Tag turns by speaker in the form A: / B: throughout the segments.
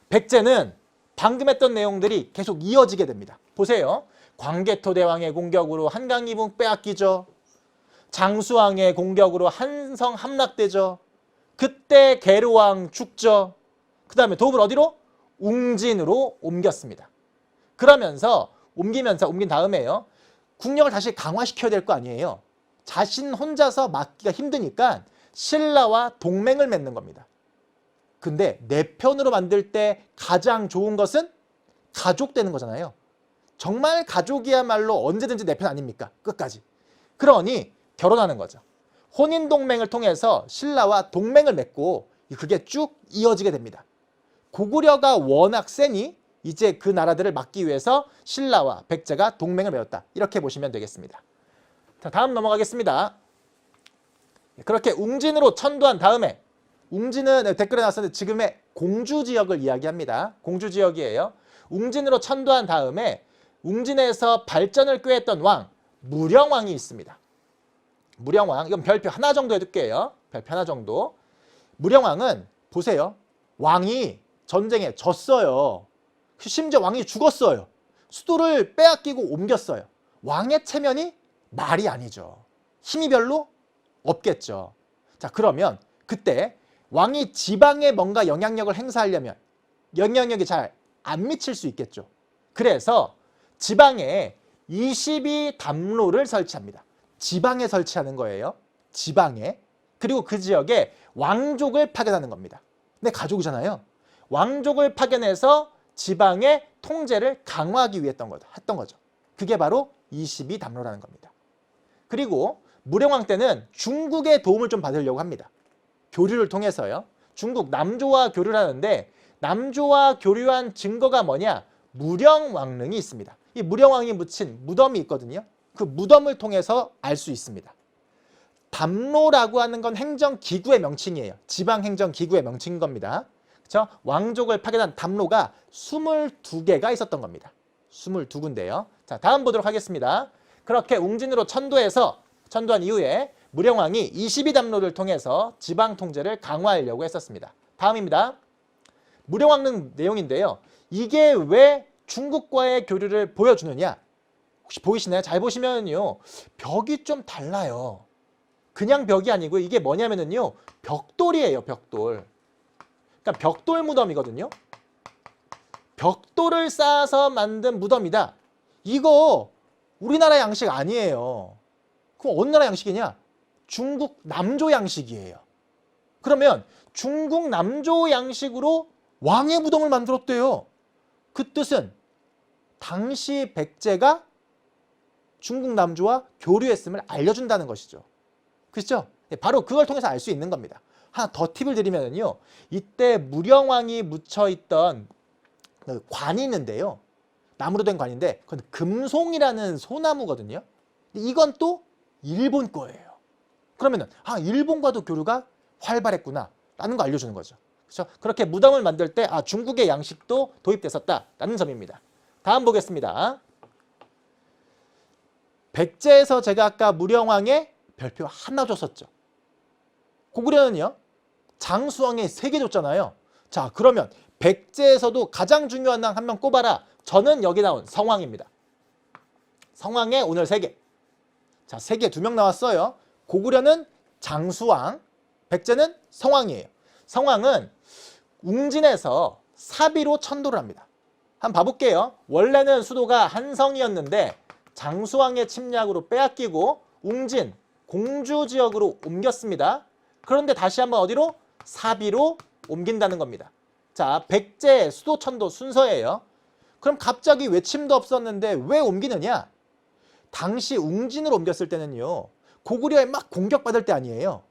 A: 백제는 방금 했던 내용들이 계속 이어지게 됩니다. 보세요. 광개토대왕의 공격으로 한강이북 빼앗기죠. 장수왕의 공격으로 한성 함락되죠. 그때 계류왕 죽죠. 그 다음에 도읍을 어디로? 웅진으로 옮겼습니다. 그러면서 옮긴 다음에요. 국력을 다시 강화시켜야 될 거 아니에요. 자신 혼자서 막기가 힘드니까 신라와 동맹을 맺는 겁니다. 근데 내 편으로 만들 때 가장 좋은 것은 가족 되는 거잖아요. 정말 가족이야말로 언제든지 내 편 아닙니까? 끝까지. 그러니 결혼하는 거죠. 혼인동맹을 통해서 신라와 동맹을 맺고 그게 쭉 이어지게 됩니다. 고구려가 워낙 세니 이제 그 나라들을 막기 위해서 신라와 백제가 동맹을 맺었다. 이렇게 보시면 되겠습니다. 자, 다음 넘어가겠습니다. 그렇게 웅진으로 천도한 다음에, 웅진은 댓글에 나왔었는데 지금의 공주 지역을 이야기합니다. 공주 지역이에요. 웅진으로 천도한 다음에 웅진에서 발전을 꾀했던 왕 무령왕이 있습니다. 무령왕, 이건 별표 하나 정도 해둘게요. 별표 하나 정도. 무령왕은 보세요. 왕이 전쟁에 졌어요. 심지어 왕이 죽었어요. 수도를 빼앗기고 옮겼어요. 왕의 체면이 말이 아니죠. 힘이 별로 없겠죠. 자, 그러면 그때 왕이 지방에 뭔가 영향력을 행사하려면 영향력이 잘 안 미칠 수 있겠죠. 그래서 지방에 22담로를 설치합니다. 지방에 설치하는 거예요. 지방에. 그리고 그 지역에 왕족을 파견하는 겁니다. 근데 가족이잖아요. 왕족을 파견해서 지방의 통제를 강화하기 위해 했던 거죠. 그게 바로 22담로라는 겁니다. 그리고 무령왕 때는 중국의 도움을 좀 받으려고 합니다. 교류를 통해서요. 중국 남조와 교류를 하는데 남조와 교류한 증거가 뭐냐? 무령왕릉이 있습니다. 이 무령왕이 묻힌 무덤이 있거든요. 그 무덤을 통해서 알 수 있습니다. 담로라고 하는 건 행정기구의 명칭이에요. 지방행정기구의 명칭인 겁니다. 그렇죠? 왕족을 파견한 담로가 22개가 있었던 겁니다. 22군데요. 자, 다음 보도록 하겠습니다. 그렇게 웅진으로 천도한 이후에 무령왕이 22담로를 통해서 지방 통제를 강화하려고 했었습니다. 다음입니다. 무령왕릉 내용인데요. 이게 왜 중국과의 교류를 보여주느냐? 혹시 보이시나요? 잘 보시면요. 벽이 좀 달라요. 그냥 벽이 아니고 이게 뭐냐면요. 벽돌이에요. 벽돌. 그러니까 벽돌 무덤이거든요. 벽돌을 쌓아서 만든 무덤이다. 이거 우리나라 양식 아니에요. 그럼 어느 나라 양식이냐? 중국 남조 양식이에요. 그러면 중국 남조 양식으로 왕의 무덤을 만들었대요. 그 뜻은 당시 백제가 중국 남조와 교류했음을 알려준다는 것이죠. 그렇죠? 바로 그걸 통해서 알 수 있는 겁니다. 하나 더 팁을 드리면요. 이때 무령왕이 묻혀있던 관이 있는데요. 나무로 된 관인데 그건 금송이라는 소나무거든요. 이건 또 일본 거예요. 그러면은 일본과도 교류가 활발했구나 라는 거 알려주는 거죠. 그렇죠? 그렇게 무덤을 만들 때 중국의 양식도 도입됐었다라는 점입니다. 다음 보겠습니다. 백제에서 제가 아까 무령왕의 별표 하나 줬었죠. 고구려는요. 장수왕에 3개 줬잖아요. 자, 그러면 백제에서도 가장 중요한 왕 한 명 꼽아라. 저는 여기 나온 성왕입니다. 성왕에 오늘 3개. 자, 3개 2명 나왔어요. 고구려는 장수왕, 백제는 성왕이에요. 성왕은 웅진에서 사비로 천도를 합니다. 한번 봐볼게요. 원래는 수도가 한성이었는데 장수왕의 침략으로 빼앗기고 웅진, 공주 지역으로 옮겼습니다. 그런데 다시 한번 어디로? 사비로 옮긴다는 겁니다. 자, 백제 수도 천도 순서예요. 그럼 갑자기 외침도 없었는데 왜 옮기느냐? 당시 웅진으로 옮겼을 때는요. 고구려에 막 공격받을 때 아니에요.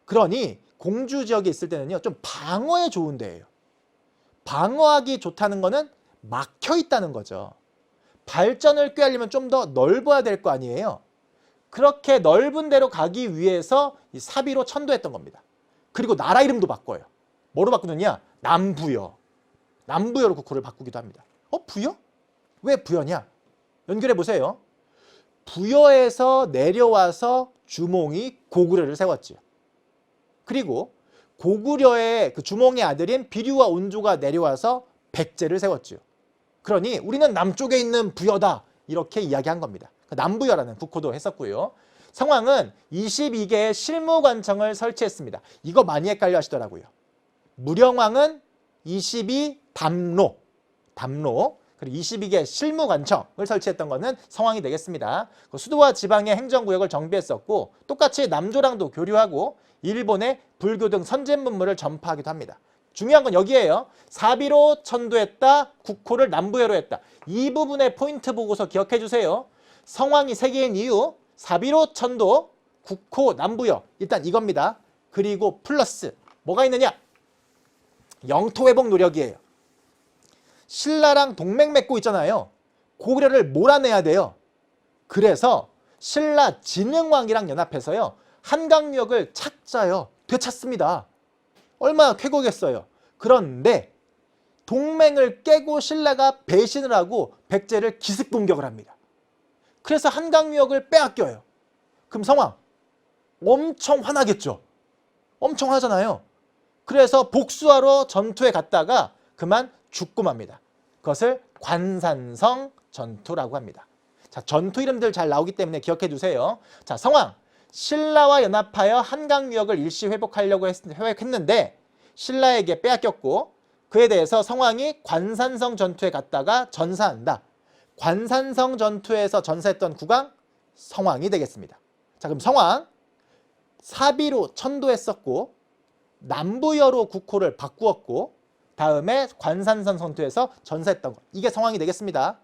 A: 그러니 공주 지역에 있을 때는요. 좀 방어에 좋은 데예요. 방어하기 좋다는 거는 막혀 있다는 거죠. 발전을 꾀하려면 좀 더 넓어야 될 거 아니에요. 그렇게 넓은 데로 가기 위해서 이 사비로 천도했던 겁니다. 그리고 나라 이름도 바꿔요. 뭐로 바꾸느냐? 남부여. 남부여로 국호를 바꾸기도 합니다. 부여? 왜 부여냐? 연결해 보세요. 부여에서 내려와서 주몽이 고구려를 세웠지요. 그리고 고구려의 그 주몽의 아들인 비류와 온조가 내려와서 백제를 세웠지요. 그러니 우리는 남쪽에 있는 부여다 이렇게 이야기한 겁니다. 남부여라는 국호도 했었고요. 성왕은 22개의 실무관청을 설치했습니다. 이거 많이 헷갈려 하시더라고요. 무령왕은 22담로, 그리고 22개 실무관청을 설치했던 것은 성왕이 되겠습니다. 수도와 지방의 행정구역을 정비했었고 똑같이 남조랑도 교류하고 일본의 불교 등 선진 문물을 전파하기도 합니다. 중요한 건 여기에요. 사비로 천도했다, 국호를 남부여로 했다. 이 부분의 포인트 보고서 기억해 주세요. 성왕이 세계인 이유, 사비로 천도, 국호 남부여. 일단 이겁니다. 그리고 플러스 뭐가 있느냐? 영토 회복 노력이에요. 신라랑 동맹 맺고 있잖아요. 고구려를 몰아내야 돼요. 그래서 신라 진흥왕이랑 연합해서요. 한강역을 찾자요. 되찾습니다. 얼마나 쾌거겠어요. 그런데 동맹을 깨고 신라가 배신을 하고 백제를 기습 공격을 합니다. 그래서 한강역을 빼앗겨요. 그럼 성왕 엄청 화나겠죠. 엄청 화나잖아요. 그래서 복수하러 전투에 갔다가 그만 죽고 맙니다. 그것을 관산성 전투라고 합니다. 자, 전투 이름들 잘 나오기 때문에 기억해 두세요. 자, 성왕 신라와 연합하여 한강유역을 일시 회복하려고 했는데 신라에게 빼앗겼고 그에 대해서 성왕이 관산성 전투에 갔다가 전사한다. 관산성 전투에서 전사했던 국왕 성왕이 되겠습니다. 자, 그럼 성왕 사비로 천도했었고 남부여로 국호를 바꾸었고 다음에 관산성 전투에서 전사했던 것. 이게 성왕이 되겠습니다.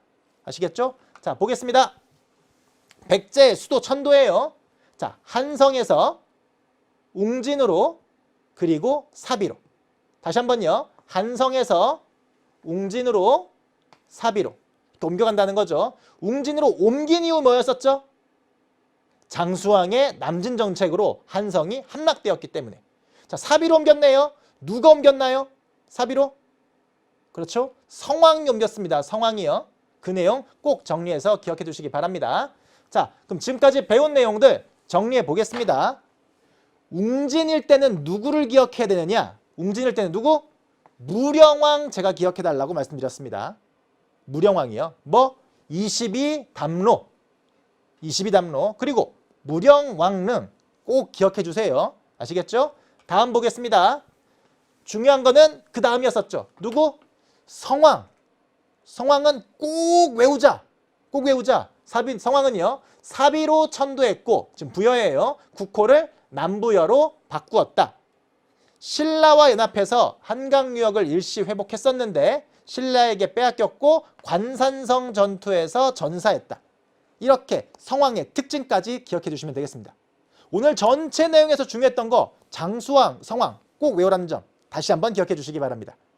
A: 아시겠죠? 자, 보겠습니다. 백제의 수도 천도예요. 자, 한성에서 웅진으로 그리고 사비로. 다시 한번요. 한성에서 웅진으로 사비로 또 옮겨간다는 거죠. 웅진으로 옮긴 이유 뭐였었죠? 장수왕의 남진 정책으로 한성이 함락되었기 때문에. 자, 사비로 옮겼네요. 누가 옮겼나요? 사비로? 그렇죠? 성왕이 옮겼습니다. 성왕이요. 그 내용 꼭 정리해서 기억해 두시기 바랍니다. 자, 그럼 지금까지 배운 내용들 정리해 보겠습니다. 웅진일 때는 누구를 기억해야 되느냐? 웅진일 때는 누구? 무령왕 제가 기억해 달라고 말씀드렸습니다. 무령왕이요. 뭐? 22담로. 22담로. 그리고 무령왕릉 꼭 기억해 주세요. 아시겠죠? 다음 보겠습니다. 중요한 거는 그 다음이었었죠. 누구? 성왕. 성왕은 꼭 외우자. 꼭 외우자. 성왕은요. 사비로 천도했고 지금 부여예요. 국호를 남부여로 바꾸었다. 신라와 연합해서 한강유역을 일시 회복했었는데 신라에게 빼앗겼고 관산성 전투에서 전사했다. 이렇게 성왕의 특징까지 기억해 주시면 되겠습니다. 오늘 전체 내용에서 중요했던 거 장수왕, 성왕 꼭 외우라는 점 다시 한번 기억해 주시기 바랍니다.